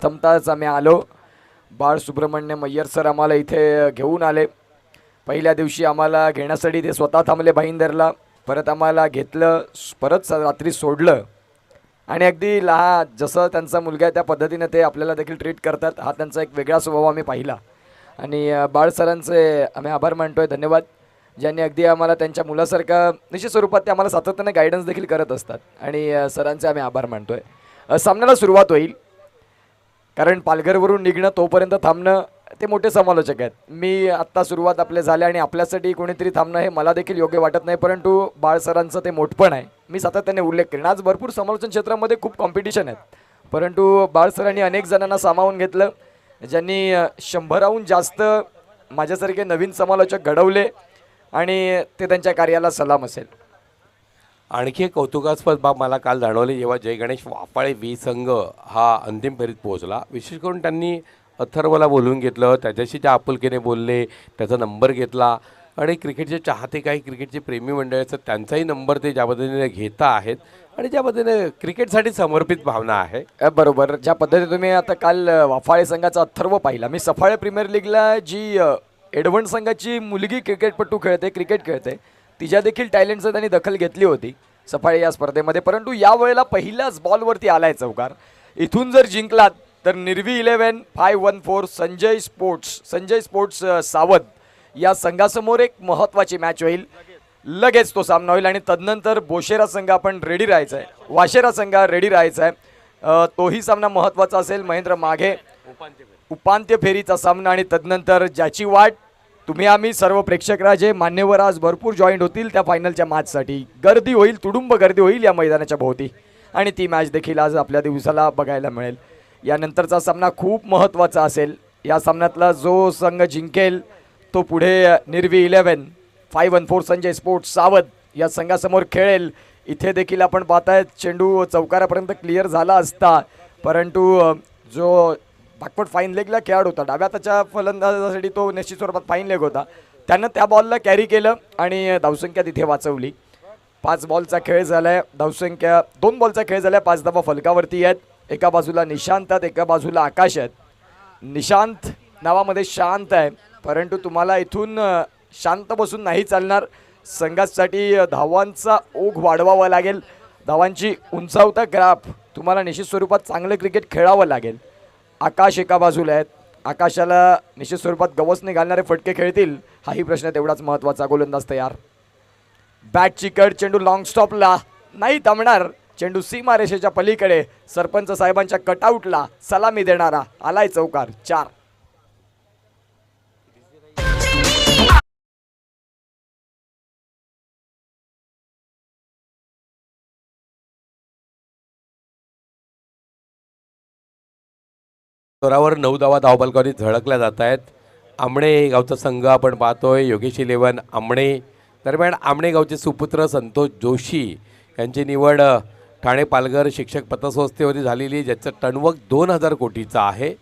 प्रथमतःच आम्ही आलो. बाळ सुब्रमण्य मय्यर सर आम्हाला इथे घेऊन आले. पहिल्या दिवशी आम्हाला घेण्यासाठी ते स्वतः थांबले भाईंदरला. परत आम्हाला घेतलं, परत रात्री सोडलं आणि अगदी जसं त्यांचा मुलगा त्या पद्धतीने ते आपल्याला देखील ट्रीट करतात. हा त्यांचा एक वेगळा स्वभाव आम्ही पाहिला आणि बाळ सरांचे आम्ही आभार मानतोय, धन्यवाद, ज्यांनी अगदी आम्हाला त्यांच्या मुलासारखं निश्चित स्वरूपात ते आम्हाला सातत्याने गायडन्स देखील करत असतात आणि सरांचे आम्ही आभार मानतोय. सामन्याला सुरुवात होईल, कारण पालघरवरून निघणं तोपर्यंत थांबणं ते मोठे समालोचक आहेत. मी आत्ता सुरुवात आपले झाले आणि आपल्यासाठी कोणीतरी थांबणं हे मला देखील योग्य वाटत नाही, परंतु बाळ सरांचं ते मोठपण आहे. मी सातत्याने उल्लेख करेन, आज भरपूर समालोचन क्षेत्रामध्ये खूप कॉम्पिटिशन आहेत, परंतु बाळ सरांनी अनेक जणांना सामावून घेतलं, ज्यांनी 100हून जास्त माझ्यासारखे नवीन समालोचक घडवले आणि ते त्यांच्या कार्याला सलाम असेल. आणखी एक कौतुकास्पद बाब मला काल जाणवली, जेव्हा जय गणेश वाफाळे वी संघ हा अंतिम फेरीत पोहोचला. विशेष करून त्यांनी अथर्वला बोलवून घेतलं, त्याच्याशी त्या आपुलकीने बोलले, त्याचा नंबर घेतला आणि क्रिकेटचे चाहते काही क्रिकेटचे प्रेमी मंडळी असतात त्यांचाही नंबर ते ज्या पद्धतीने घेता आहेत आणि ज्या पद्धतीने क्रिकेटसाठी समर्पित भावना आहे. बरोबर, ज्या पद्धतीने तुम्ही आता काल वाफाळे संघाचा अथर्व पाहिला. मी सफाळे प्रीमियर लीगला जी एडवंट संघाची मुलगी क्रिकेट खेळते तिच्या देखील टॅलेंटचं त्यांनी दखल घेतली होती सफाळे या स्पर्धेमध्ये, परंतु यावेळेला पहिल्याच बॉलवरती आलाय चौकार. इथून जर जिंकलात तर निर्वी 11 514 संजय स्पोर्ट्स सावध या संघासमोर एक महत्त्वाची मॅच होईल. लगेच तो सामना होईल आणि तदनंतर बोशेरा संघ आपण रेडी राहायचा आहे, वाशेरा संघ रेडी राहायचा आहे. तोही सामना महत्त्वाचा असेल. महेंद्र माघे उपांत्य फेरीचा सामना आणि तदनंतर ज्याची वाट तुम्ही आम्ही सर्व प्रेक्षक राजे मान्यवर आज भरपूर जॉईंट होतील त्या फायनलच्या मॅचसाठी. गर्दी होईल, तुडुंब गर्दी होईल या मैदानाच्या भोवती आणि ती मॅच देखील आज आपल्या दिवसाला बघायला मिळेल. यानंतरचा सामना खूप महत्त्वाचा असेल. या सामन्यातला जो संघ जिंकेल तो पुढे निर्वी 11 514 संजय स्पोर्ट्स सावध या संघासमोर खेळेल. इथे देखील आपण पाहतायत चेंडू चौकारापर्यंत क्लिअर झाला असता, परंतु जो बॅकवर्ड फाईन लेगला खेळाडू होता डाव्या त्याच्या फलंदाजासाठी तो निश्चित स्वरूपात फाईन लेग होता, त्यानं त्या बॉलला कॅरी केलं आणि धावसंख्या तिथे वाचवली. 5 बॉलचा खेळ झालाय, धावसंख्या 2 बॉलचा खेळ झालाय, 5 धावा फलकावरती आहेत. एका बाजूला निशांत आहेत, एका बाजूला आकाश आहेत. निशांत नावामध्ये शांत आहे, परंतु तुम्हाला इथून शांत बसून नाही चालणार. संघासाठी धावांचा ओघ वाढवावा लागेल, धावांची उंचावता ग्राफ तुम्हाला निश्चित स्वरूपात चांगलं क्रिकेट खेळावं लागेल. आकाश एका बाजूला आहेत, आकाशाला निश्चित स्वरूपात गवसने घालणारे फटके खेळतील हाही प्रश्न तेवढाच महत्त्वाचा. गोलंदाज तयार, बॅटची कड, चेंडू लॉंग स्टॉपला नाही थांबणार, चेंडू सीमारेषेच्या पलीकडे सरपंच साहेबांच्या कटआउटला सलामी देणारा आलाय चौकार. 4. स्तरावर 9 धावा धावफलकावरती झळकल्या जात आहेत. आमणे गावचा संघ आपण पाहतोय, योगेश 11 आमणे. दरम्यान आमणे गावचे सुपुत्र संतोष जोशी यांची निवड ठाणे पालघर शिक्षक पतसंस्थेवरती झालेली, ज्याचं टणवक 2000 कोटीचं आहे.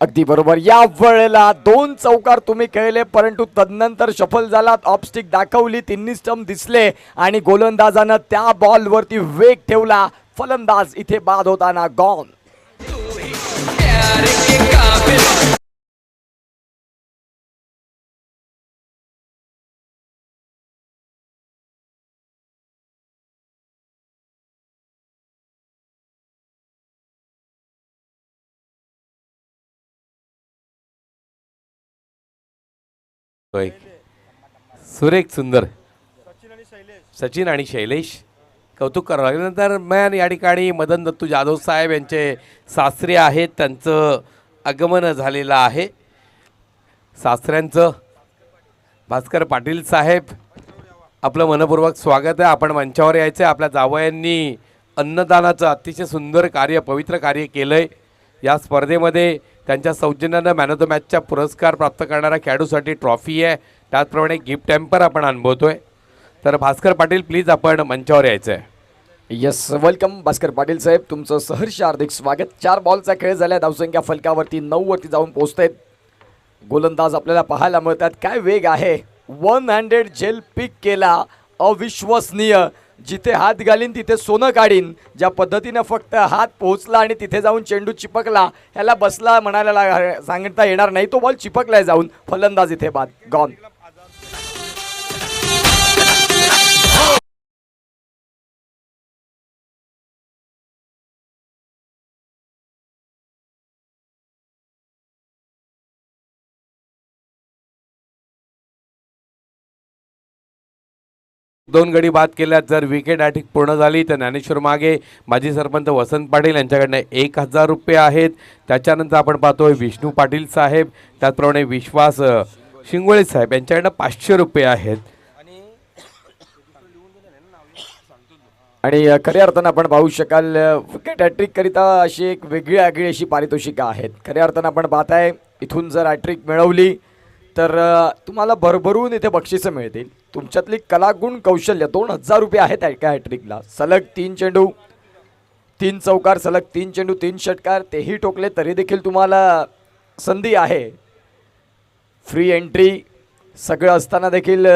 अगदी बरोबर, या वेळेला 2 चौकार तुम्ही खेळले, परंतु तदनंतर शफल झाला, ऑफस्टिक दाखवली, 3 स्टंप दिसले आणि गोलंदाजानं त्या बॉलवरती वेग ठेवला. फलंदाज इथे बाद होताना गॉन. सुरेख सुंदर सचिन आणि शैलेश कौतुक करावं. नंतर मॅन या ठिकाणी मदन दत्तू जाधव साहेब यांचे सासरे आहेत, त्यांचं आगमन झालेलं आहे. सासऱ्यांचं भास्कर पाटील साहेब आपलं मनपूर्वक स्वागत आहे. आपण मंचावर यायचं आहे. आपल्या जावयांनी अन्नदानाचं अतिशय सुंदर कार्य, पवित्र कार्य केलं आहे. या स्पर्धेमध्ये त्यांच्या सौजन्यानं मॅन ऑफ द मॅचचा पुरस्कार प्राप्त करणाऱ्या खेळाडूसाठी ट्रॉफी आहे, त्याचप्रमाणे गिफ्ट टॅम्पर आपण अनुभवतोय. तर भास्कर पाटील प्लीज आपण मंचावर यायचं आहे. यस, वेलकम भास्कर पाटील साहेब, तुमचं सहर्ष हार्दिक स्वागत. 4 बॉलचा खेळ झाला, धावसंख्या फलकावरती 9 वरती जाऊन पोहोचतायत. गोलंदाज आपल्याला पाहायला मिळतात, काय वेग आहे. 100 झेल पिक केला, अविश्वसनीय. जिथे हात घालीन तिथे सोनं काढीन, ज्या पद्धतीनं फक्त हात पोहोचला आणि तिथे जाऊन चेंडू चिपकला, ह्याला बसला म्हणायला सांगता येणार नाही. तो बॉल चिपकलाय जाऊन, फलंदाज इथे बाद, गॉन. दोन गडी बाद केल्यात. जर विकेट हॅट्रिक पूर्ण झाली तर ज्ञानेश्वर मागे माजी सरपंच वसंत पाटील यांच्याकडनं 1,000 रुपये आहेत. त्याच्यानंतर आपण पाहतोय विष्णू पाटील साहेब, त्याचप्रमाणे विश्वास शिंगोळे साहेब यांच्याकडनं 500 रुपये आहेत. आणि खऱ्या अर्थानं आपण पाहू शकाल विकेट हॅट्रिक करिता अशी एक वेगळी आगळी अशी पारितोषिकं आहेत. खऱ्या अर्थानं आपण पाहताय इथून जर हॅट्रिक मिळवली तर तुम्हाला भरभरून इथे बक्षिसं मिळतील. तुमच्यातली कलागुण कौशल्य 2,000 रुपये आहेत एका हॅट्रिकला. सलग 3 चेंडू 3 चौकार, सलग 3 चेंडू 3 षटकार, तेही टोकले तरी देखील तुम्हाला संधी आहे. फ्री एंट्री सगळं असताना देखील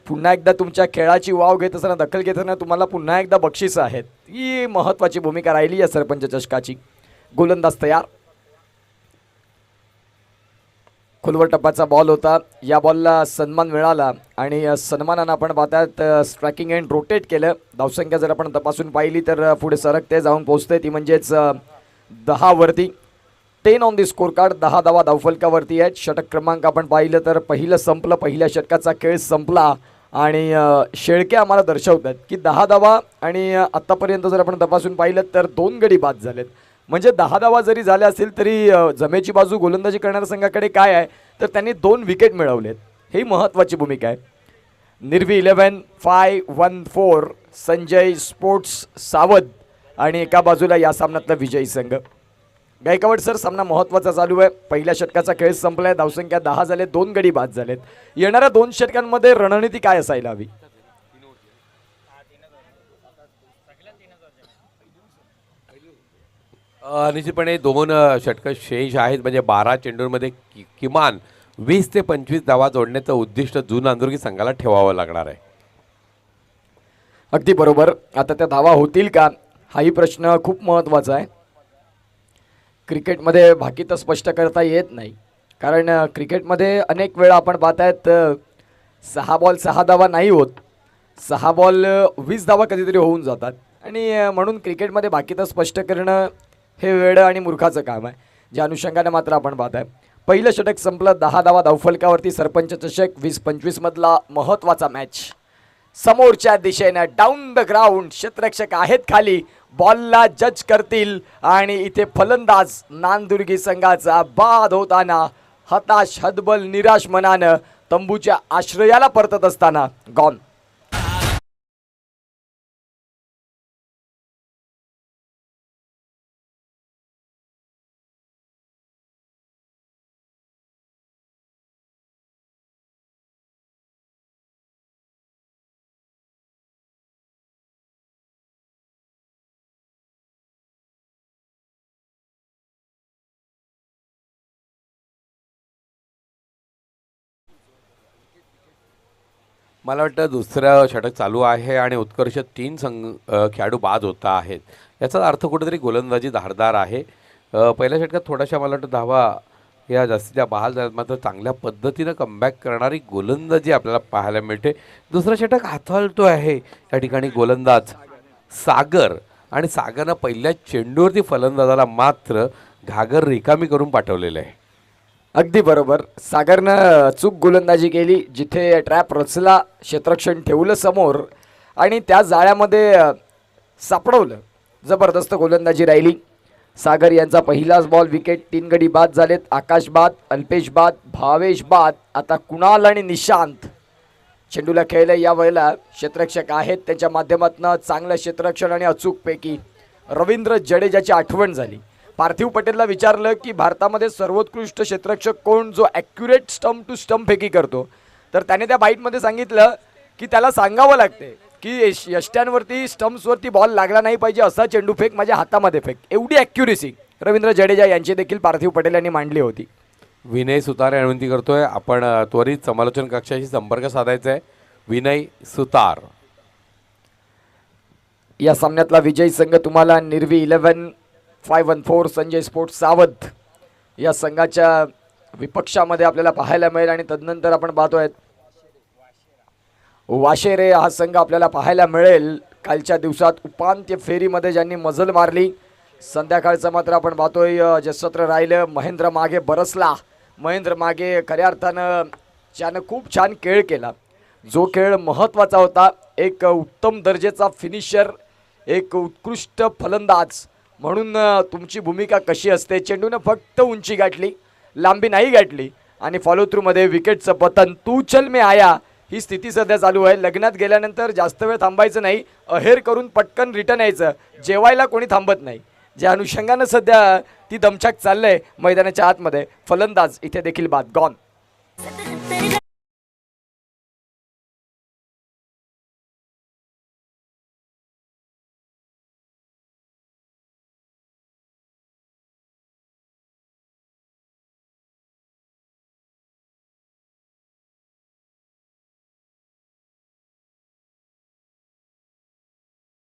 पुन्हा एकदा तुमच्या खेळाची वाव घेत असताना, दखल घेताना तुम्हाला पुन्हा एकदा बक्षिसं आहेत. ही महत्त्वाची भूमिका राहिली या सरपंच चषकाची. गोलंदाज तयार. खोलवर टप्प्याचा बॉल होता. या बॉलला सन्मान मिळाला आणि सन्मानानं आपण पाहतात स्ट्रायकिंग एंड रोटेट केलं. धावसंख्या जर आपण तपासून पाहिली तर पुढे सरकते जाऊन पोहोचते, ती म्हणजेच 10 वरती. 10 ऑन दी स्कोर कार्ड, 10 धावा धावफलकावरती आहेत. षटक क्रमांक आपण पाहिलं तर पहिलं संपलं, पहिल्या षटकाचा खेळ संपला आणि शेळके आम्हाला दर्शवतात की 10 धावा आणि आत्तापर्यंत जर आपण तपासून पाहिलं तर 2 गडी बाद झालेत. म्हणजे 10 धावा जरी झाल्या असतील तरी जमेची बाजू गोलंदाजी करणाऱ्या संघाकडे काय आहे तर त्यांनी 2 विकेट मिळवलेत. ही महत्त्वाची भूमिका आहे. निर्वी 11-5-1-4 संजय स्पोर्ट्स सावध आणि एका बाजूला या सामन्यातला विजयी संघ. गायकवाड सर, सामना महत्त्वाचा चालू आहे. पहिल्या षटकाचा खेळ संपलाय, धावसंख्या 10 झाले, 2 गडी बाद झालेत. येणाऱ्या 2 षटकांमध्ये रणनीती काय असायला हवी? निश्चितपणे 2 षटकं शेष आहेत. म्हणजे 12 चेंडूंमध्ये किमान 20 ते 25 धावा जोडण्याचं उद्दिष्ट जून नांदुर्गी संघाला ठेवावं लागणार आहे. अगदी बरोबर. आता त्या धावा होतील का हाही प्रश्न खूप महत्त्वाचा आहे. क्रिकेटमध्ये बाकी तर स्पष्ट करता येत नाही, कारण क्रिकेटमध्ये अनेक वेळा आपण पाहतायत 6 बॉल 6 धावा नाही होत, 6 बॉल 20 धावा कधीतरी होऊन जातात. आणि म्हणून क्रिकेटमध्ये बाकी तर स्पष्ट करणं हे वेळं आणि मूर्खाचं काम आहे. ज्या अनुषंगाने मात्र आपण पाहताय पहिलं षटक संपलं, 10 धावा धावफलकावरती. सरपंच चषक 20-25 मधला महत्त्वाचा मॅच. समोरच्या दिशेनं डाऊन द ग्राउंड क्षेत्ररक्षक आहेत खाली, बॉलला जज करतील आणि इथे फलंदाज नांदुर्गी संघाचा बाद होताना हताश, हतबल, निराश मनानं तंबूच्या आश्रयाला परतत असताना गॉन. मला वाटतं दुसरं षटक चालू आहे आणि उत्कर्ष 3 खेळाडू बाद होता आहेत. याचा अर्थ कुठेतरी गोलंदाजी धारदार आहे. पहिल्या षटकात थोड्याशा मला वाटतं धावा या जास्तीच्या बहाल झाल्यात, मात्र चांगल्या पद्धतीनं कमबॅक करणारी गोलंदाजी आपल्याला पाहायला मिळते. दुसरं षटक हाताळतो आहे या ठिकाणी गोलंदाज सागर, आणि सागरनं पहिल्या चेंडूवरती फलंदाजाला मात्र घागर रिकामी करून पाठवलेलं आहे. अगदी बरोबर. सागरनं चूक गोलंदाजी केली. जिथे ट्रॅप रचला, क्षेत्ररक्षण ठेवलं समोर आणि त्या जाळ्यामध्ये सापडवलं. जबरदस्त गोलंदाजी राहिली. सागर यांचा पहिलाच बॉल विकेट. 3 गडी बाद झालेत. आकाश बाद, अल्पेश बाद, भावेश बाद. आता कुणाल आणि निशांत चेंडूला खेळले. या वेळेला क्षेत्ररक्षक आहेत, त्यांच्या माध्यमातून चांगलं क्षेत्ररक्षण आणि अचूकपैकी रवींद्र जडेजाची आठवण झाली. पार्थिव पटेलला विचारलं की भारतामध्ये सर्वोत्कृष्ट क्षेत्ररक्षक कोण जो ॲक्युरेट स्टंप टू स्टंप फेकी करतो, तर त्याने त्या बाईटमध्ये सांगितलं की त्याला सांगावं लागते की यष्ट्यांवरती स्टम्प्सवरती बॉल लागला नाही पाहिजे, असा चेंडू फेक, माझ्या हातामध्ये फेक. एवढी ॲक्युरेसी रवींद्र जडेजा यांची देखील पार्थिव पटेल यांनी मांडली होती. विनय सुतार विनंती करतोय, आपण त्वरित समालोचन कक्षाशी संपर्क साधायचा आहे. विनय सुतार. या सामन्यातला विजयी संघ तुम्हाला निर्वी 11-514 संजय स्पोर्ट्स सावध या संघाच्या विपक्षामध्ये आपल्याला पाहायला मिळेल. आणि तदनंतर आपण पाहतोय वाशेरे हा संघ आपल्याला पाहायला मिळेल. कालच्या दिवसात उपांत्य फेरीमध्ये ज्यांनी मजल मारली. संध्याकाळचं मात्र आपण पाहतोय जे सत्र राहिलं महेंद्र मागे बरसला. महेंद्र मागे खऱ्या अर्थानं ज्यानं खूप छान खेळ केला, जो खेळ महत्त्वाचा होता, एक उत्तम दर्जाचा फिनिशर, एक उत्कृष्ट फलंदाज म्हणून तुमची भूमिका कशी असते. चेंडूनं फक्त उंची गाठली, लांबी नाही गाठली आणि फॉलो थ्रूमध्ये विकेटचं पतन. तू चल मे आया ही स्थिती सध्या चालू आहे. लग्नात गेल्यानंतर जास्त वेळ थांबायचं नाही, अहेर करून पटकन रिटर्न यायचं. जेवायला कोणी थांबत नाही. ज्या अनुषंगानं सध्या ती दमछाक चाललंय मैदानाच्या आतमध्ये. फलंदाज इथे देखील बाद गॉन.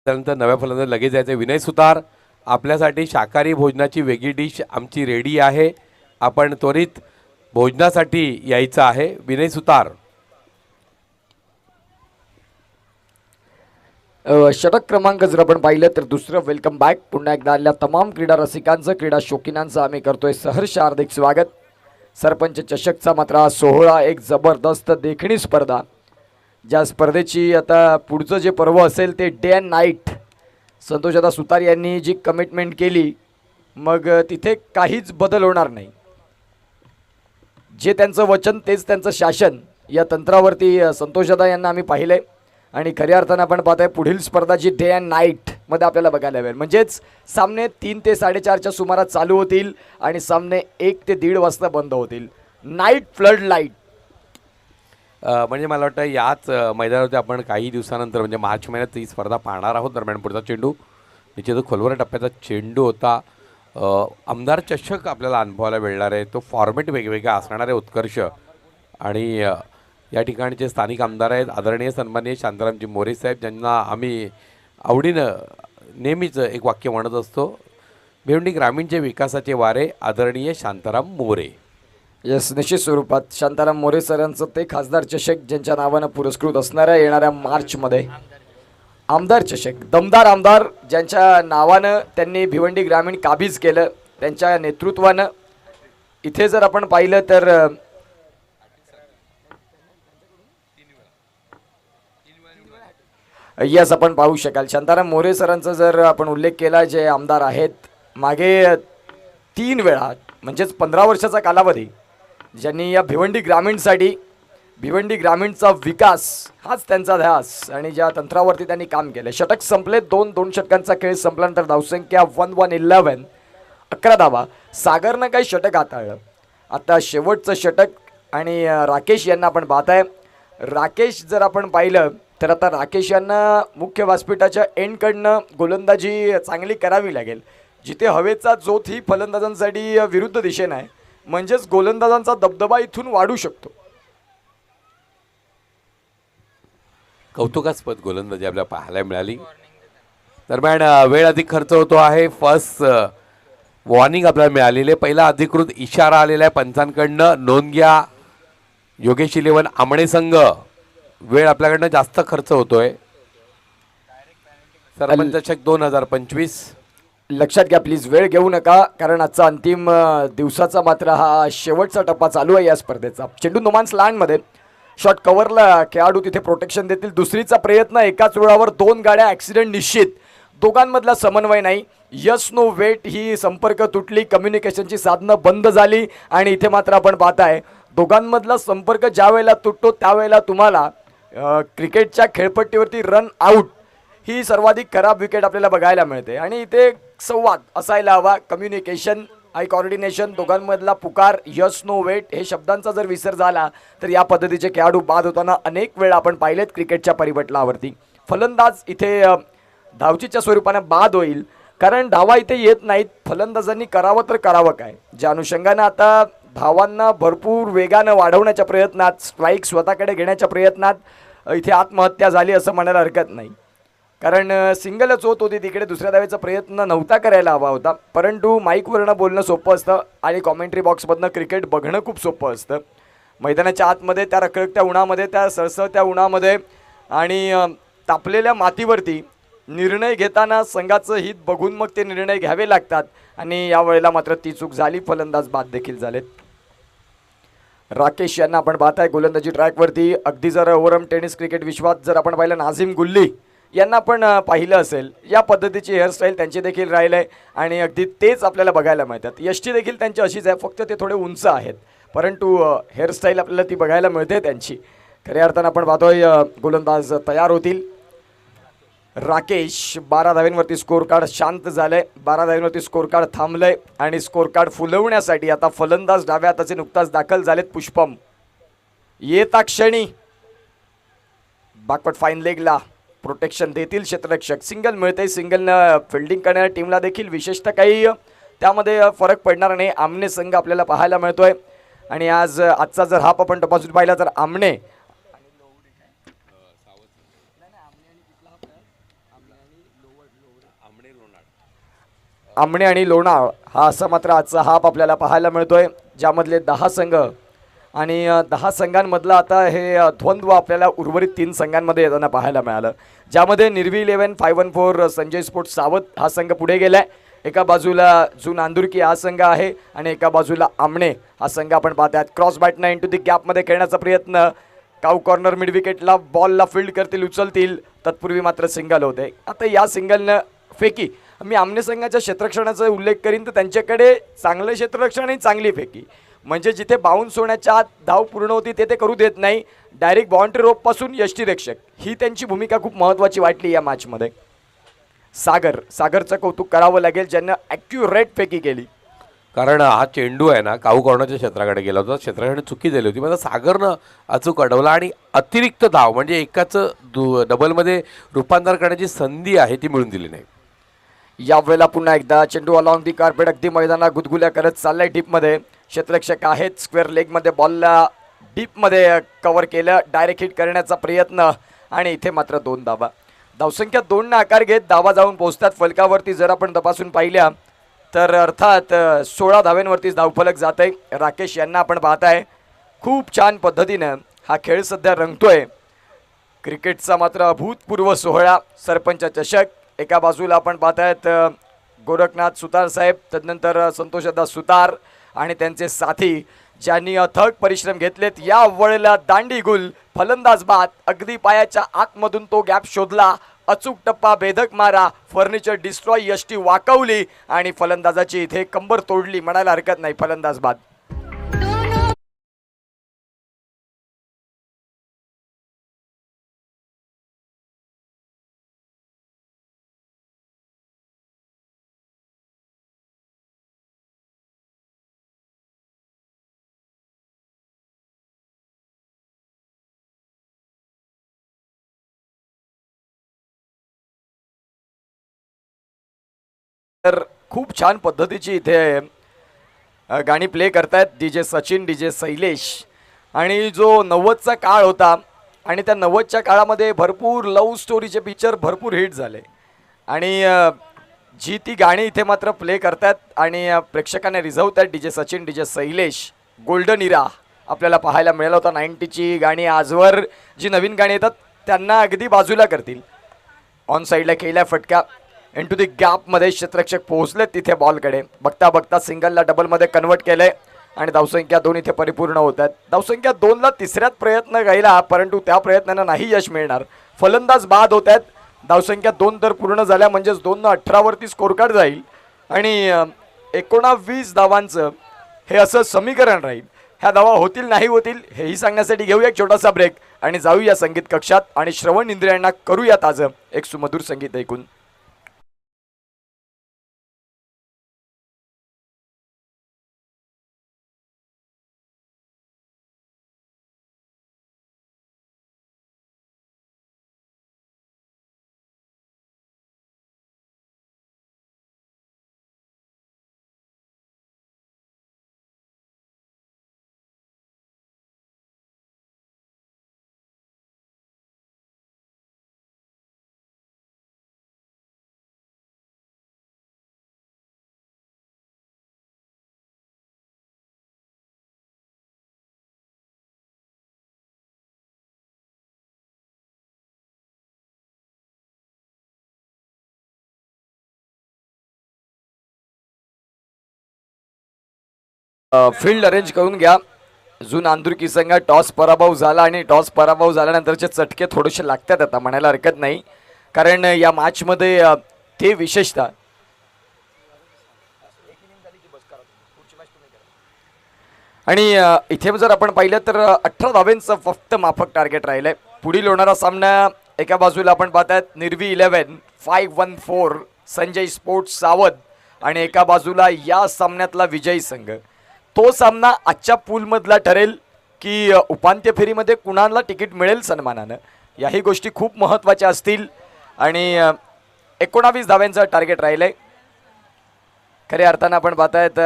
त्यानंतर नव्या फलंदाज लगेच यायचे विनय सुतार. आपल्यासाठी शाकाहारी भोजनाची वेगळी डिश आमची रेडी आहे, आपण त्वरित भोजनासाठी यायचं आहे. विनय सुतार. षटक क्रमांक जर आपण पाहिलं तर दुसरं वेलकम बॅक. पुन्हा एकदा आलेल्या तमाम क्रीडा रसिकांचं, क्रीडा शौकीनांचं आम्ही करतोय सहर्ष हार्दिक स्वागत. सरपंच चषकचा मात्र हा सोहळा एक जबरदस्त देखणी स्पर्धा. ज्या स्पर्धेची आता पुढचं जे पर्व असेल ते डे अँड नाईट. संतोषदा सुतार यांनी जी कमिटमेंट केली, मग तिथे काहीच बदल होणार नाही. जे त्यांचं वचन तेच त्यांचं शासन या तंत्रावरती संतोषदा यांना आम्ही पाहिलंय. आणि खऱ्या अर्थानं आपण पाहतोय पुढील स्पर्धा जी डे अँड नाईटमध्ये आपल्याला बघायला मिळेल. म्हणजेच सामने 3 ते 4:30च्या सुमारात चालू होतील आणि सामने 1 ते 1:30 वाजता बंद होतील. Night flood light. म्हणजे मला वाटतं याच मैदानावरती आपण काही दिवसानंतर म्हणजे मार्च महिन्यात ही स्पर्धा पाहणार आहोत. दरम्यान पुढचा चेंडू निश्चित खोलवर टप्प्याचा चेंडू होता. आमदार चषक आपल्याला अनुभवायला मिळणार आहे. तो फॉर्मेट वेगवेगळा असणार आहे. उत्कर्ष आणि या ठिकाणचे स्थानिक आमदार आहेत आदरणीय सन्माननीय शांतारामजी मोरे साहेब, ज्यांना आम्ही आवडीनं नेहमीच एक वाक्य म्हणत असतो, भिवंडी ग्रामीणचे विकासाचे वारे आदरणीय शांताराम मोरे. यस, निश्चित स्वरूपात शांताराम मोरे सरांचं ते खासदार चषक ज्यांच्या नावानं पुरस्कृत असणार आहे येणाऱ्या मार्चमध्ये. आमदार चषक, दमदार आमदार ज्यांच्या नावानं त्यांनी भिवंडी ग्रामीण काबीज केलं, त्यांच्या नेतृत्वानं. इथे जर आपण पाहिलं तर यस आपण पाहू शकाल शांताराम मोरे सरांचा जर आपण उल्लेख केला, जे आमदार आहेत मागे 3 वेळा म्हणजेच 15 वर्षाचा कालावधी ज्यांनी या भिवंडी ग्रामीणसाठी, भिवंडी ग्रामीणचा विकास हाच त्यांचा ध्यास आणि ज्या तंत्रावरती त्यांनी काम केलं. षटक संपले. 2 षटकांचा खेळ संपल्यानंतर धावसंख्या 11 11 धावा. सागरनं काही षटक हाताळलं. आता शेवटचं षटक आणि राकेश यांना आपण पाहताय. राकेश जर आपण पाहिलं तर आता राकेश यांना मुख्य व्यासपीठाच्या एंडकडनं गोलंदाजी चांगली करावी लागेल. जिथे हवेचा जोत ही फलंदाजांसाठी विरुद्ध दिशेनं आहे, म्हणजेच गोलंदाजांचा दबदबा इथून वाढू शकतो. कौतुकास्पद गोलंदाजी आपल्याला पाहायला मिळाली. दरम्यान वेळ अधिक खर्च होतो आहे. फर्स्ट वॉर्निंग आपल्याला मिळालेले. पहिला अधिकृत इशारा आलेला आहे पंचांकडनं, नोंद घ्या. योगेश 11 आमणे संघ, वेळ आपल्याकडनं जास्त खर्च होतोय. सरपंच चषक 2025 लक्षात घ्या प्लीज, वेळ घेऊ नका, कारण आजचा अंतिम दिवसाचा मात्र हा शेवटचा टप्पा चालू आहे या स्पर्धेचा. चेंडू नोमान्स लँडमध्ये शॉट कव्हरला खेळाडू तिथे प्रोटेक्शन देतील. दुसरीचा प्रयत्न, एकाच वेळावर 2 गाड्या, ॲक्सिडेंट निश्चित. दोघांमधला समन्वय नाही. यस नो वेट ही संपर्क तुटली, कम्युनिकेशनची साधनं बंद झाली आणि इथे मात्र आपण पाहताय दोघांमधला संपर्क ज्या वेळेला तुटतो त्यावेळेला तुम्हाला क्रिकेटच्या खेळपट्टीवरती रन आऊट ही सर्वाधिक खराब विकेट आपल्याला बघायला मिळते. आणि इथे संवाद असायला हवा, कम्युनिकेशन, आय कॉर्डिनेशन, दोघांमधला पुकार, यस नो वेट हे शब्दांचा जर विसर झाला तर या पद्धतीचे खेळाडू बाद होताना अनेक वेळा आपण पाहिलेत क्रिकेटच्या परिपटलावरती. फलंदाज इथे धावचीच्या स्वरूपानं बाद होईल, कारण धावा इथे येत नाहीत. फलंदाजांनी करावं तर करावं काय. ज्या अनुषंगानं आता धावांना भरपूर वेगानं वाढवण्याच्या प्रयत्नात, स्ट्राईक स्वतःकडे घेण्याच्या प्रयत्नात इथे आत्महत्या झाली असं म्हणायला हरकत नाही. कारण सिंगलच होत होती तिकडे, दुसऱ्या धावेचा प्रयत्न नव्हता करायला हवा होता. परंतु माईकवरनं बोलणं सोपं असतं आणि कॉमेंट्री बॉक्समधनं क्रिकेट बघणं खूप सोपं असतं. मैदानाच्या आतमध्ये त्या रखरखत्या उन्हामध्ये, त्या सळसळत्या उन्हामध्ये आणि तापलेल्या मातीवरती निर्णय घेताना संघाचं हित बघून मग ते निर्णय घ्यावे लागतात आणि यावेळेला मात्र ती चूक झाली. फलंदाज बाद देखील झालेत. राकेश यांना आपण पाहताय गोलंदाजी ट्रॅकवरती. अगदी जर ओव्हरआर्म टेनिस क्रिकेट विश्वात जर आपण पाहिलं नाझीम गुल्ली यांना आपण पाहिलं असेल, या पद्धतीची हेअरस्टाईल त्यांची देखील राहील आहे आणि अगदी तेच आपल्याला बघायला मिळतात. यष्टी देखील त्यांची अशीच आहे, फक्त ते थोडे उंच आहेत, परंतु हेअरस्टाईल आपल्याला ती बघायला मिळते त्यांची. खऱ्या अर्थानं आपण पाहतोय गोलंदाज तयार होतील. राकेश 12 धाव्यांवरती स्कोर कार्ड शांत झालंय, 12 धाव्यांवरती स्कोर कार्ड थांबलंय आणि स्कोर कार्ड फुलवण्यासाठी आता फलंदाज डाव्या हाताचे नुकताच दाखल झालेत. पुष्पम येता क्षणी बॅकवर्ड फाईन लेगला प्रोटेक्शन देतील क्षेत्ररक्षक. सिंगल मिळते, सिंगलनं फिल्डिंग करणाऱ्या टीमला देखील विशेषतः काही त्यामध्ये फरक पडणार नाही. आमने संघ आपल्याला पाहायला मिळतोय आणि आजचा जर हाफ आपण तपासून पाहिला तर आमने आणि लोणाळ हा असा मात्र आजचा हाफ आपल्याला पाहायला मिळतोय, ज्यामधले 10 संघ आणि 10 संघांमधला आता हे द्वंद्व आपल्याला उर्वरित 3 संघांमध्ये येताना पाहायला मिळालं, ज्यामध्ये निर्वी 11 514 संजय स्पोर्ट्स सावत हा संघ पुढे गेलाय. एका बाजूला जून आंदुरकी हा संघ आहे आणि एका बाजूला आमणे हा संघ आपण पाहतात. क्रॉस बॅटनं इंटू दी गॅपमध्ये खेळण्याचा प्रयत्न. काऊ कॉर्नर मिड विकेटला बॉलला फील्ड करतील, उचलतील, तत्पूर्वी मात्र सिंगल होते. आता या सिंगलनं फेकी, मी आमने संघाच्या क्षेत्ररक्षणाचा उल्लेख करीन तर त्यांच्याकडे चांगलं क्षेत्ररक्षण आणि चांगली फेकी, म्हणजे जिथे बाउन्स होण्याच्या आत धाव पूर्ण होती ते करू देत नाही. डायरेक्ट बाउंड्री रोपपासून यष्टीरक्षक, ही त्यांची भूमिका खूप महत्त्वाची वाटली या मॅचमध्ये. सागरचं कौतुक करावं लागेल, ज्यांना ॲक्युरेट फेकी केली. कारण हा चेंडू आहे ना काऊ कॉर्नरच्या क्षेत्राकडे गेला होता, क्षेत्राकडे चुकी झाली होती, मला सागरनं अचूक अडवला आणि अतिरिक्त धाव म्हणजे एकाचं डबलमध्ये रूपांतर करण्याची संधी आहे ती मिळून दिली नाही. यावेळेला पुन्हा एकदा चेंडू अलॉंग दी कार्पेट अगदी मैदानात गुदगुल्या करत चाललाय डीपमध्ये. क्षेत्ररक्षक आहेत, स्क्वेअर लेगमध्ये बॉलला डीपमध्ये कव्हर केलं, डायरेक्ट हिट करण्याचा प्रयत्न आणि इथे मात्र 2 धावा. धावसंख्या 2 आकार घेत धावा जाऊन पोहोचतात फलकावरती. जर आपण तपासून पाहिल्या तर अर्थात 16 धाव्यांवरतीच धावफलक जात आहे. राकेश यांना आपण पाहताय, खूप छान पद्धतीनं हा खेळ सध्या रंगतोय. क्रिकेटचा मात्र अभूतपूर्व सोहळा. सरपंच चषक एका बाजूला आपण पाहतायत गोरखनाथ सुतार साहेब, तदनंतर संतोषदास सुतार आणि त्यांचे साथी, ज्यांनी अथक परिश्रम घेतलेत. या वेळेला दांडी गुल, फलंदाज बाद, अगदी पायाच्या आतमधून तो गॅप शोधला, अचूक टप्पा, भेदक मारा, फर्निचर डिस्ट्रॉय, यष्टी वाकवली आणि फलंदाजाची इथे कंबर तोडली, म्हणायला हरकत नाही. फलंदाज बाद. तर खूप छान पद्धतीची इथे गाणी प्ले करतायत DJ सचिन, DJ शैलेश. आणि जो 90चा काळ होता आणि त्या 90च्या काळामध्ये भरपूर लव्ह स्टोरीचे पिक्चर भरपूर हिट झाले आणि जी ती गाणी इथे मात्र प्ले करतात आणि प्रेक्षकांना रिझवतात. DJ Sachin, DJ Shailesh, golden era आपल्याला पाहायला मिळाला होता. 90ची गाणी आजवर जी नवीन गाणी येतात त्यांना अगदी बाजूला करतील. ऑन साईडला केला फटका, इनटू दी गॅपमध्ये क्षेत्ररक्षक पोहोचले तिथे बॉलकडे. बघता बघता सिंगलला डबलमध्ये कन्वर्ट केलंय आणि धावसंख्या 2 इथे परिपूर्ण होत आहेत. धावसंख्या 2ला तिसऱ्यात प्रयत्न घ्यायला, परंतु त्या प्रयत्नांना नाही यश मिळणार. फलंदाज बाद होत आहेत. धावसंख्या 2 तर पूर्ण झाल्या, म्हणजेच 2-18 वरती स्कोर कार्ड जाईल आणि 19 धावांचं हे असं समीकरण राहील. ह्या धावा होतील नाही होतील हेही सांगण्यासाठी घेऊया एक छोटासा ब्रेक आणि जाऊया संगीत कक्षात आणि श्रवण इंद्रियांना करूया ताजं एक सुमधुर संगीत ऐकून. फील्ड अरेंज करून घ्या. अजून आंदुरकी संघ टॉस पराभव झाला आणि टॉस पराभव झाल्यानंतरचे चटके थोडेसे लागतात आता म्हणायला हरकत नाही, कारण या मॅचमध्ये ते विशेषतः आणि इथे जर आपण पाहिलं तर 18 धावांचं फक्त माफक टार्गेट राहिलंय. पुढील होणारा सामना एका बाजूला आपण पाहतात निर्वी 11 514 संजय स्पोर्ट्स सावध आणि एका बाजूला या सामन्यातला विजयी संघ. तो सामना आजच्या पूलमधला ठरेल की उपांत्य फेरीमध्ये कुणाला तिकीट मिळेल सन्मानानं, याही गोष्टी खूप महत्त्वाच्या असतील. आणि 19 धाव्यांचं टार्गेट राहिलंय. खऱ्या अर्थानं आपण पाहतायत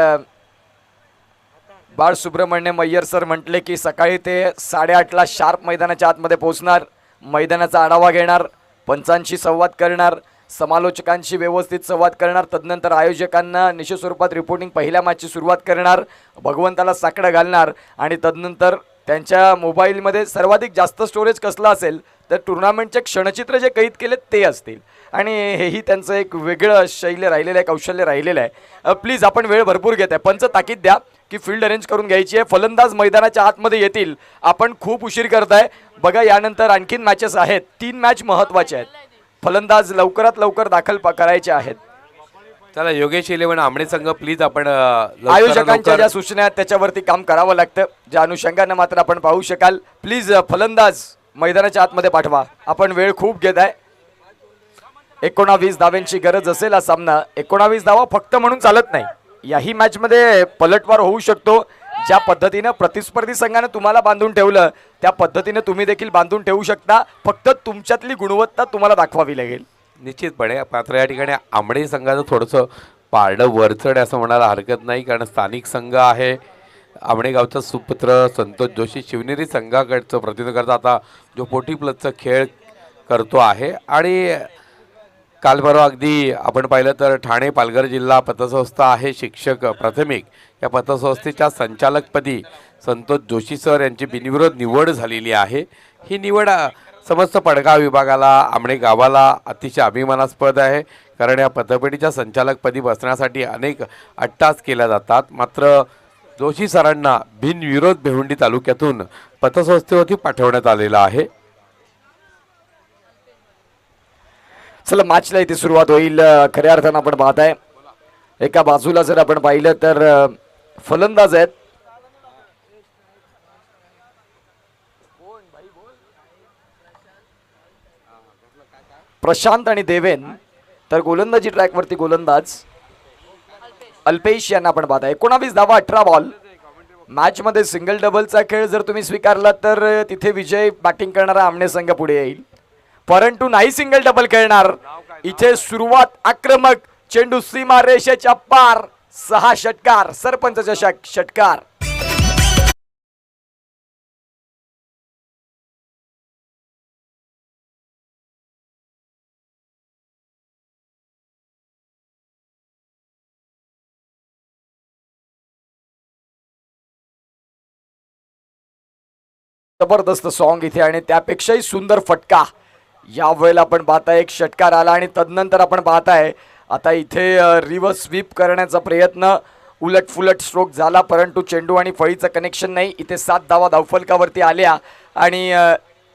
बाळ सुब्रमण्यम अय्यर सर म्हटले की सकाळी ते 8:30ला शार्प मैदानाच्या आतमध्ये पोहोचणार, मैदानाचा आढावा घेणार, पंचांशी संवाद करणार, समालोचकांशी व्यवस्थित संवाद करणार, तदनंतर आयोजकांना निश्चित स्वरूपात रिपोर्टिंग पहिल्या मॅचची सुरुवात करणार, भगवंताला साकडं घालणार आणि तदनंतर त्यांच्या मोबाईलमध्ये सर्वाधिक जास्त स्टोरेज कसलं असेल तर टुर्नामेंटचे क्षणचित्र जे कैद केलेत ते असतील. आणि हेही त्यांचं एक वेगळं शैली राहिलेलं आहे, कौशल्य राहिलेलं आहे. प्लीज आपण वेळ भरपूर घेत आहे. पंच ताकीद द्या की फील्ड अरेंज करून घ्यायची आहे. फलंदाज मैदानाच्या आतमध्ये येतील. आपण खूप उशीर करताय बघा. यानंतर आणखीन मॅचेस आहेत, 3 मॅच महत्त्वाचे आहेत. फलंदाज लवकरात लवकर दाखल करायचे आहेत. चला योगेश 11 आमणे संघ प्लीज आपण आयोजकांच्या ज्या सूचना आहेत त्याच्यावरती काम करावं लागतं, ज्या अनुषंगानं मात्र आपण पाहू शकाल. प्लीज फलंदाज मैदानाच्या आतमध्ये पाठवा. आपण वेळ खूप घेत आहे. 19 धाव्यांची गरज असेल हा सामना. 19 धावा फक्त म्हणून चालत नाही, याही मॅचमध्ये पलटवार होऊ शकतो. ज्या पद्धतीनं प्रतिस्पर्धी संघानं तुम्हाला बांधून ठेवलं त्या पद्धतीने तुम्ही देखील बांधून ठेवू शकता. फक्त तुमच्यातली गुणवत्ता तुम्हाला दाखवावी लागेल. निश्चितपणे मात्र या ठिकाणी आंबळे संघाचं थोडंसं पारडं वरचढ असं म्हणायला हरकत नाही, कारण स्थानिक संघ आहे. आंबळे गावचा सुपुत्र संतोष जोशी शिवनेरी संघाकडचं प्रतिनिधित्व करता आता जो 40+ खेळ करतो आहे. आणि काल परवा अगदी आपण पाहिलं तर ठाणे पालघर जिल्हा पतसंस्था आहे शिक्षक प्राथमिक, या पतसंस्थेच्या संचालकपदी संतोष जोशी सर यांची बिनविरोध निवड झालेली आहे. ही निवड समस्त पडगाव विभागाला आंबळे गावाला अतिशय अभिमानास्पद आहे, कारण या पतपेढीच्या संचालकपदी बसण्यासाठी अनेक अट्टास केल्या जातात. मात्र जोशी सरांना बिनविरोध भिवंडी तालुक्यातून पतसंस्थेवरती पाठवण्यात आलेला आहे. चला मॅचला इथे सुरुवात होईल. खऱ्या अर्थानं आपण पाहताय एका बाजूला जर आपण पाहिलं तर फलंदाज आहेत प्रशांत आणि देवेन, तर गोलंदाजी ट्रॅकवरती गोलंदाज अल्पेश यांना आपण पाहताय. 19 धावा 18 बॉल. मॅचमध्ये सिंगल डबलचा खेळ जर तुम्ही स्वीकारला तर तिथे विजय बॅटिंग करणारा आमने संघ पुढे येईल, परंतु नाही सिंगल डबल खेळणार. इथे सुरुवात आक्रमक, चेंडू सीमा रेषेच्या पार, 6 षटकार, सरपंच चषक षटकार. जबरदस्त सॉन्ग इथे आणि त्यापेक्षाही सुंदर फटका या वेळेला आपण पाहताय. एक षटकार आला आणि तदनंतर आपण पाहताय आता इथे रिव्हर्स स्वीप करण्याचा प्रयत्न, उलट फुलट स्ट्रोक झाला, परंतु चेंडू आणि फळीचं कनेक्शन नाही. इथे 7 धावा धावफलकावरती आल्या आणि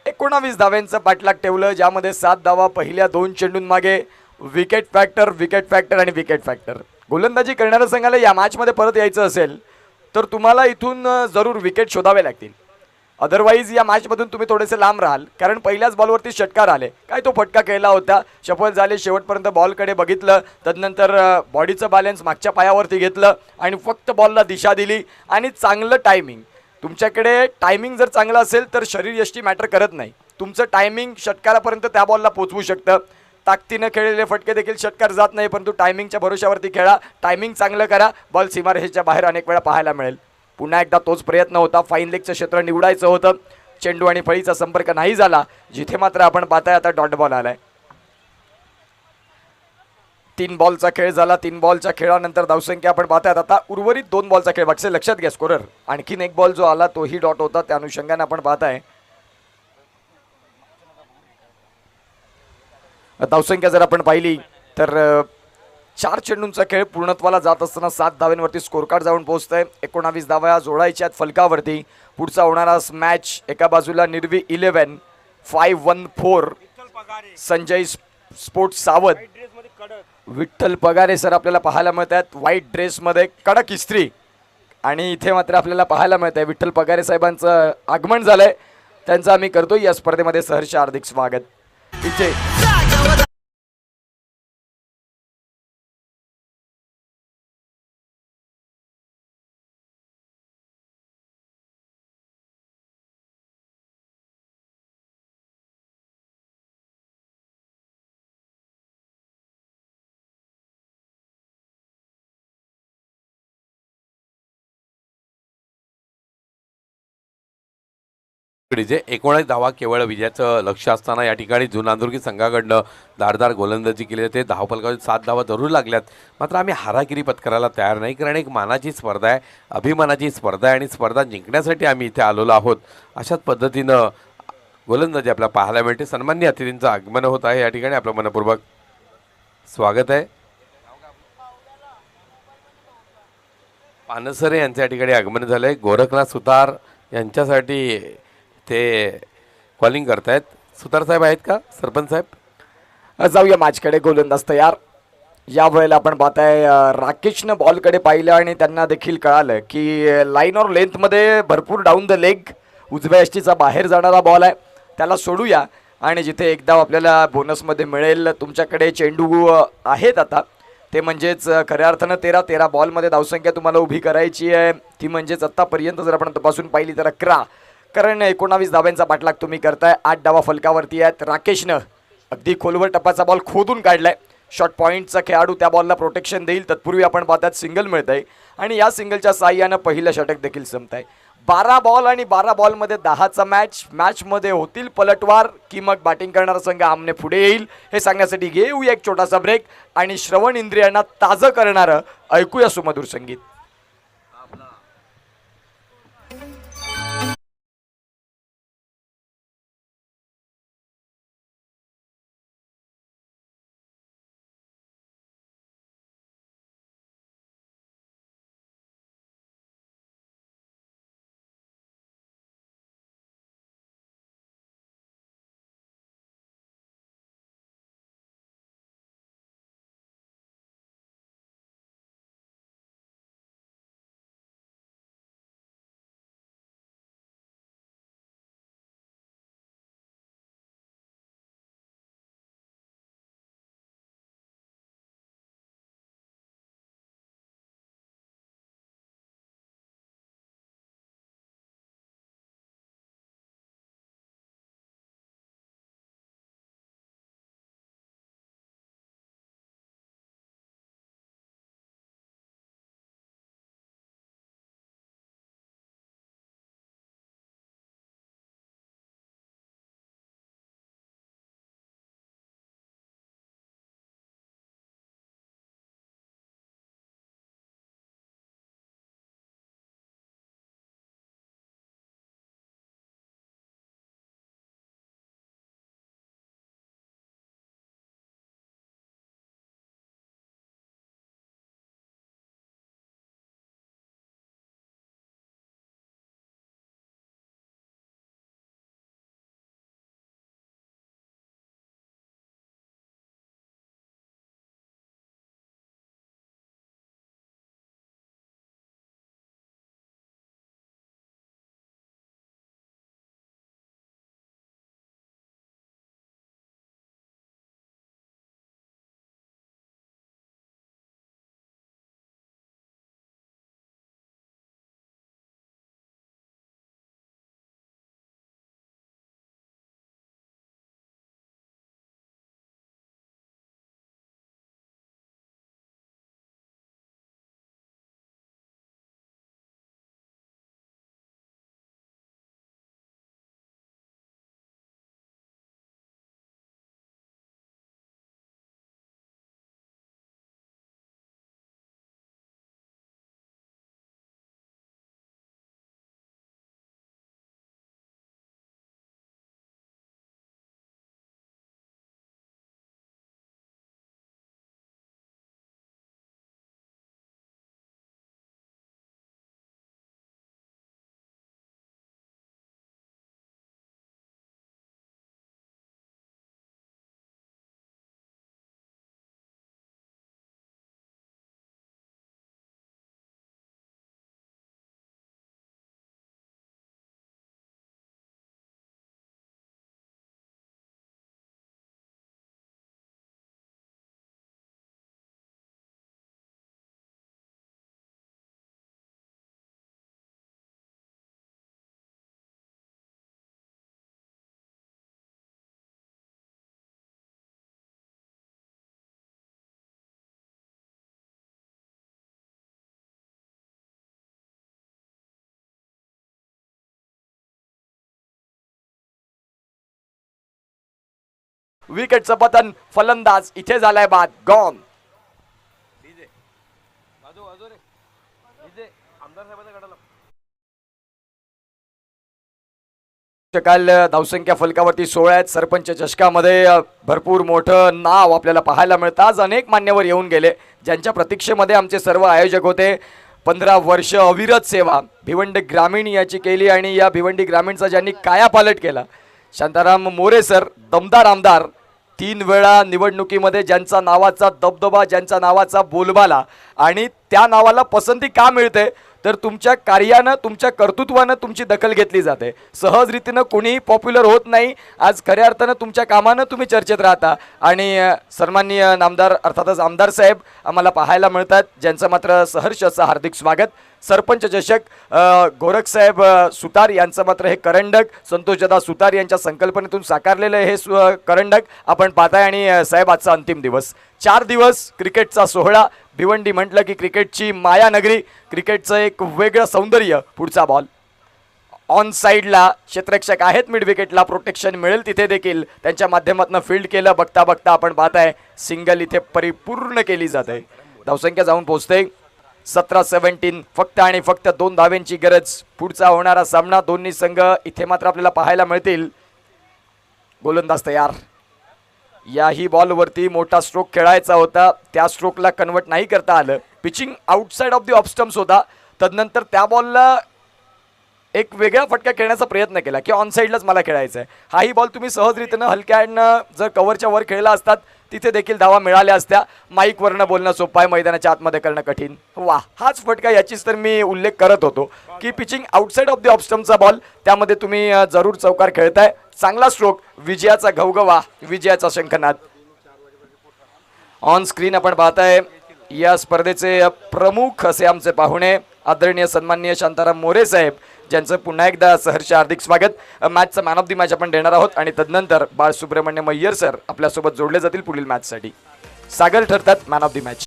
19 धाव्यांचं पाठलाग ठेवलं, ज्यामध्ये 7 धावा पहिल्या 2 चेंडूंमागे. विकेट फॅक्टर, विकेट फॅक्टर आणि विकेट फॅक्टर. गोलंदाजी करणाऱ्या संघाला या मॅचमध्ये परत यायचं असेल तर तुम्हाला इथून जरूर विकेट शोधावे लागतील. अदरवाईज या मॅचमधून तुम्ही थोडेसे लांब राहाल, कारण पहिल्याच बॉलवरती षटकार आले. काय तो फटका केला होता, शफल झाले, शेवटपर्यंत बॉलकडे बघितलं, तदनंतर बॉडीचं बॅलन्स मागच्या पायावरती घेतलं आणि फक्त बॉलला दिशा दिली आणि चांगलं टायमिंग. तुमच्याकडे टायमिंग जर चांगलं असेल तर शरीर यष्टी मॅटर करत नाही. तुमचं टायमिंग षटकारापर्यंत त्या बॉलला पोचवू शकतं. ताकदीनं खेळलेले फटके देखील षटकार जात नाही, परंतु टायमिंगच्या भरोशावरती खेळा, टायमिंग चांगलं करा, बॉल सीमारेषेच्या बाहेर अनेक वेळा पाहायला मिळेल. पुन्हा एकदा तोच प्रयत्न होता, फाईन लेगचं क्षेत्र निवडायचं होतं, चेंडू आणि फळीचा संपर्क नाही झाला, जिथे मात्र आपण पाहताय आता डॉट बॉल आलाय. 3 बॉलचा खेळ झाला. 3 बॉलच्या खेळानंतर धावसंख्या आपण पाहतायत आता उर्वरित 2 बॉलचा खेळ. बक्षे लक्षात घ्या स्कोरर, आणखीन 1 बॉल जो आला तोही डॉट होता, त्या अनुषंगाने आपण पाहताय धावसंख्या जर आपण पाहिली तर 4 चेंडूंचा खेळ पूर्णत्वाला जात असताना 7 धावांवरती स्कोर कार्ड जाऊन पोहोचतंय. 19 धावा जोडायच्यात फलकावरती. पुढचा होणारा मॅच एका बाजूला निर्वी 11 5-1-4 संजय स्पोर्ट्स सावध. विठ्ठल पगारे सर आपल्याला पाहायला मिळत आहेत व्हाईट ड्रेसमध्ये, कडक इस्त्री. आणि इथे मात्र आपल्याला पाहायला मिळत आहे विठ्ठल पगारे साहेबांचं आगमन झालंय. त्यांचं आम्ही करतो या स्पर्धेमध्ये सहर्ष हार्दिक स्वागत. इथे जे 19 धावा केवळ विजयाचं लक्ष असताना या ठिकाणी जुनांदुर्गी संघाकडनं धारदार गोलंदाजी केली जाते. धावफलकावर 7 धावा जरूर लागल्यात, मात्र आम्ही हारागिरी पत्करायला तयार नाही, कारण एक मानाची स्पर्धा आहे, अभिमानाची स्पर्धा आहे आणि स्पर्धा जिंकण्यासाठी आम्ही इथे आलेलो आहोत. अशाच पद्धतीनं गोलंदाजी आपल्याला पाहायला मिळते. सन्माननीय अतिथींचं आगमन होत आहे या ठिकाणी. आपलं मनपूर्वक स्वागत आहे. पानसरे यांच्या ठिकाणी आगमन झालं आहे. गोरखनाथ सुतार यांच्यासाठी ते कॉलिंग करतायत. सुतार साहेब आहेत का? सरपंच साहेब जाऊया मॅचकडे. गोलंदाज तयार. या वेळेला आपण पाहताय राकेशनं बॉलकडे पाहिलं आणि त्यांना देखील कळालं की लाईन ऑर लेंथमध्ये भरपूर डाऊन द लेग उजव्या यष्टीचा बाहेर जाणारा बॉल आहे, त्याला सोडूया. आणि जिथे एकदा आपल्याला बोनसमध्ये मिळेल, तुमच्याकडे चेंडू आहेत आता, ते म्हणजेच खऱ्या अर्थानं 13 बॉलमध्ये धावसंख्या तुम्हाला उभी करायची आहे. ती म्हणजेच आत्तापर्यंत जर आपण तपासून पाहिली तर 11, कारण 19 धाब्यांचा पाठलाग तुम्ही करताय. 8 डावा फलकावरती आहेत. राकेशनं अगदी खोलवर टप्पाचा बॉल खोदून काढलाय. शॉर्ट पॉईंटचा खेळाडू त्या बॉलला प्रोटेक्शन देईल. तत्पूर्वी आपण पाहतात सिंगल मिळत आहे आणि या सिंगलच्या साह्यानं पहिलं षटक देखील संपत आहे. 12 बॉल आणि 12 बॉलमध्ये 10चा मॅचमध्ये होतील पलटवार की मग बॅटिंग करणारा संघ आमने पुढे येईल, हे सांगण्यासाठी घेऊया एक छोटासा ब्रेक आणि श्रवण इंद्रियांना ताजं करणारं ऐकूया सुमधुर संगीत. विकेटचं पतन, फलंदाज इथे झालाय बाद, गॉन. काल धावसंख्या फलकावरती 16 आहेत. सरपंच चषकामध्ये भरपूर मोठं नाव आपल्याला पाहायला मिळतं. आज अनेक मान्यवर येऊन गेले ज्यांच्या प्रतीक्षेमध्ये आमचे सर्व आयोजक होते. 15 वर्ष अविरत सेवा भिवंडी ग्रामीण याची केली आणि या भिवंडी ग्रामीणचा ज्यांनी कायापालट केला, शांताराम मोरे सर, दमदार आमदार, 3 वेळा निवडणुकीमध्ये ज्यांचा नावाचा दबदबा, ज्यांचा नावाचा बोलबाला, आणि त्या नावाला पसंती का मिळते तर तुमच्या कार्यानं, तुमच्या कर्तृत्वानं तुमची दखल घेतली जाते. सहज रीतीनं कोणीही पॉप्युलर होत नाही. आज खऱ्या अर्थानं तुमच्या कामानं तुम्ही चर्चेत राहता आणि सन्माननीय नामदार अर्थातच आमदार साहेब आम्हाला पाहायला मिळतात, ज्यांचं मात्र सहर्ष असं हार्दिक स्वागत. सरपंच चषक गोरख साहेब सुतार यांचं मात्र हे करंडक, संतोषदादा सुतार यांच्या संकल्पनेतून साकारलेलं हे करंडक आपण पाहताय. आणि साहेब आजचा अंतिम दिवस, 4 दिवस क्रिकेटचा सोहळा. भिवंडी म्हटलं की क्रिकेटची मायानगरी, क्रिकेटचं एक वेगळं सौंदर्य. पुढचा बॉल ऑन साईडला, क्षेत्ररक्षक आहेत मिड विकेटला, प्रोटेक्शन मिळेल तिथे देखील त्यांच्या माध्यमातून फील्ड केलं. बघता बघता आपण पाहताय सिंगल इथे परिपूर्ण केली जाते. धावसंख्या जाऊन पोहोचते 17-17. फक्त आणि फक्त 2 धावेंची गरज. पुढचा होणारा सामना दोन्ही संघ इथे मात्र आपल्याला पाहायला मिळतील. गोलंदाज तयार. याही बॉलवरती मोठा स्ट्रोक खेळायचा होता, त्या स्ट्रोकला कन्वर्ट नाही करता आलं. Pitching outside off the of stumps होता. तदनंतर त्या बॉलला एक वेगळा फटका खेळण्याचा प्रयत्न केला की ऑन साईडलाच मला खेळायचं आहे. हाही बॉल तुम्ही सहजरीतीनं हलक्यानं जर कव्हरच्या वर खेळला असतात तिथे देखील धावा मिळाल्या असत्या. माईकवरनं बोलणं सोपं आहे, मैदानाच्या आतमध्ये करणं कठीण. वा, हाच फटका, याचीच तर मी उल्लेख करत होतो की pitching outside off the off स्टम्पचा बॉल, त्यामध्ये तुम्ही जरूर चौकार खेळताय. चांगला स्ट्रोक, विजयाचा घवघवा, विजयाचा शंखनाद. ऑन स्क्रीन आपण पाहताय या स्पर्धेचे प्रमुख असे आमचे पाहुणे आदरणीय सन्माननीय शांताराम मोरे साहेब, ज्यांचं पुन्हा एकदा सहर्ष हार्दिक स्वागत. मॅचचा मॅन ऑफ द मॅच आपण देणार आहोत आणि तदनंतर बाळसुब्रमण्य मय्यर सर आपल्यासोबत जोडले जातील पुढील मॅचसाठी. सागर ठरतात मॅन ऑफ द मॅच.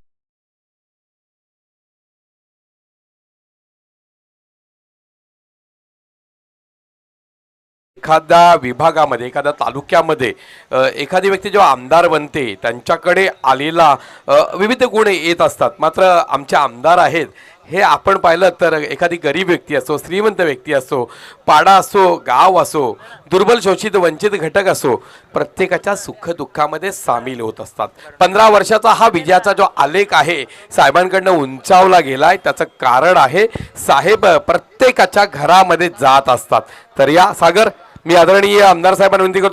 एखाद्या विभागामध्ये, एखाद्या तालुक्यामध्ये एखादी व्यक्ती जेव्हा आमदार बनते त्यांच्याकडे आलेला विविध गुण येत असतात. मात्र आमचे आमदार आहेत हे आपण पाहिलं तर एखादी गरीब व्यक्ती असो, श्रीमंत व्यक्ती असो, पाडा असो, गाव असो, दुर्बल शोषित वंचित घटक असो, प्रत्येकाच्या सुखदुःखामध्ये सामील होत असतात. 15 वर्षाचा हा विजयाचा जो आलेख आहे साहेबांकडनं उंचावला गेलाय, त्याचं कारण आहे साहेब प्रत्येकाच्या घरामध्ये जात असतात. तर या सागर, मी आदरणीय आमदार साहेबांना विनंती करतो